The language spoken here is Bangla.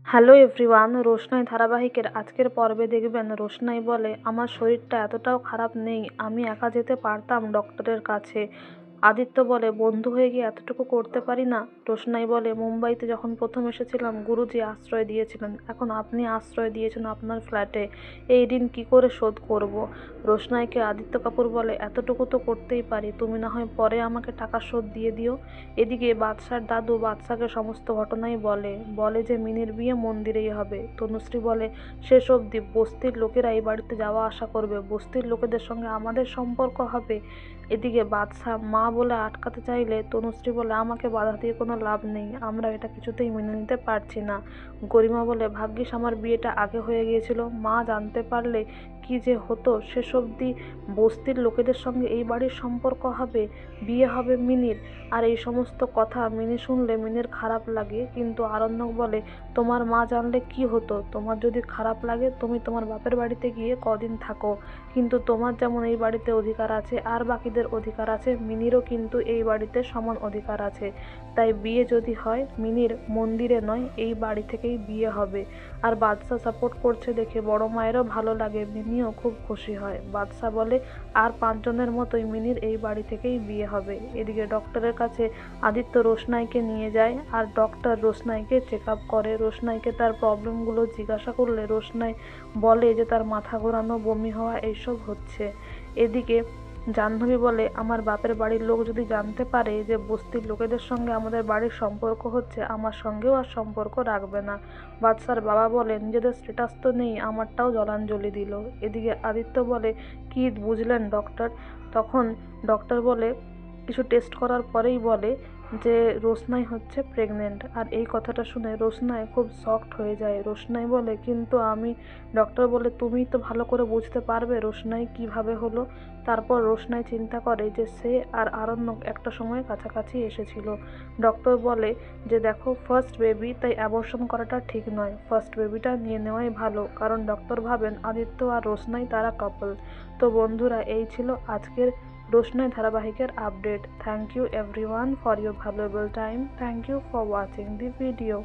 হ্যালো এভরিওয়ান, রোশনাই ধারাবাহিকের আজকের পর্বে দেখবেন রোশনাই বলে, আমার শরীরটা এতটাও খারাপ নেই, আমি একা যেতে পারতাম ডক্টরের কাছে। আদিত্য বলে, বন্ধু হয়ে গিয়ে এতটুকু করতে পারি না? রোশনাই বলে, মুম্বাইতে যখন প্রথম এসেছিলাম গুরুজি আশ্রয় দিয়েছিলেন, এখন আপনি আশ্রয় দিয়েছেন আপনার ফ্ল্যাটে, এই ঋণ কী করে শোধ করব? রোশনাইকে আদিত্য কাপুর বলে, এতটুকু তো করতেই পারি, তুমি না হয় পরে আমাকে টাকা শোধ দিয়ে দিও। এদিকে বাদশার দাদু বাদশাকে সমস্ত ঘটনাই বলে বলে যে মিনির বিয়ে মন্দিরেই হবে। তনুশ্রী বলে, শেষ অবধি বস্তির লোকেরা এই বাড়িতে যাওয়া আসা করবে, বস্তির লোকেদের সঙ্গে আমাদের সম্পর্ক হবে। এদিকে বাদশা মা বলে আটকাতে চাইলে তনুশ্রী বলে, আমাকে বাধা দিয়ে কোনো লাভ নেই, আমরা এটা কিছুতেই মেনে নিতে পারছি না। গরিমা বলে, ভাগ্যিস আমার বিয়েটা আগে হয়ে গিয়েছিল, মা জানতে পারলে কি যে হতো। শেষ অবধি বস্তির লোকেদের সঙ্গে এই বাড়ির সম্পর্ক হবে, বিয়ে হবে মিনির। আর এই সমস্ত কথা মিনি শুনলে মিনির খারাপ লাগে, কিন্তু আরণ্যক বলে, তোমার মা জানলে কি হতো? তোমার যদি খারাপ লাগে তুমি তোমার বাপের বাড়িতে গিয়ে কদিন থাকো, কিন্তু তোমার যেমন এই বাড়িতে অধিকার আছে আর বাকিদের অধিকার আছে, মিনিরও কিন্তু এই বাড়িতে সমান অধিকার আছে। তাই বিয়ে যদি হয় মিনির মন্দিরে নয়, এই বাড়ি থেকেই বিয়ে হবে। আর বাদশা সাপোর্ট করছে দেখে বড় মায়েরও ভালো লাগে, মিনিও খুব খুশি হয়। বাদশা বলে, আর 5 জনের মতোই মিনির এই বাড়ি থেকেই বিয়ে হবে। এদিকে ডক্টরের কাছে আদিত্য রোশনাইকে নিয়ে যায়, আর ডক্টর রোশনাইকে চেক আপ করে। রোশনাইকে তার প্রবলেমগুলো জিজ্ঞাসা করলে রোশনাই বলে যে তার মাথা ঘোরানো, বমি হওয়া এইসব হচ্ছে। এদিকে জাহ্নবী বলে, আমার বাপের বাড়ির লোক যদি জানতে পারে যে বস্তির লোকেদের সঙ্গে আমাদের বাড়ির সম্পর্ক হচ্ছে, আমার সঙ্গেও আর সম্পর্ক রাখবে না। বাদশার বাবা বলে, নিজেদের স্ট্যাটাস তো নেই, আমারটাও জলাঞ্জলি দিল। এদিকে আদিত্য বলে, কি বুঝলেন ডক্টর? তখন ডক্টর বলে, কিছু টেস্ট করার পরেই বলে যে রোশনাই হচ্ছে প্রেগনেন্ট। আর এই কথাটা শুনে রোশনাই খুব শকড হয়ে যায়। রোশনাই বলে, কিন্তু আমি, ডক্টর বলে, তুমি তো ভালো করে বুঝতে পারবে রোশনাই কিভাবে হলো। তারপর রোশনাই চিন্তা করে যে সে আর আরণ্যক একটা সময় কাছাকাছি এসেছিল। ডক্টর বলে যে দেখো, ফার্স্ট বেবি, তাই অ্যাবর্শন করাটা ঠিক নয়, ফার্স্ট বেবিটা নিয়ে নেওয়াই ভালো, কারণ ডক্টর ভাবেন আদিত্য আর রোশনাই তারা কাপল। তো বন্ধুরা, এই ছিল আজকের রোশনাই ধারাবাহিকের update. Thank you everyone for your valuable time. Thank you for watching the video.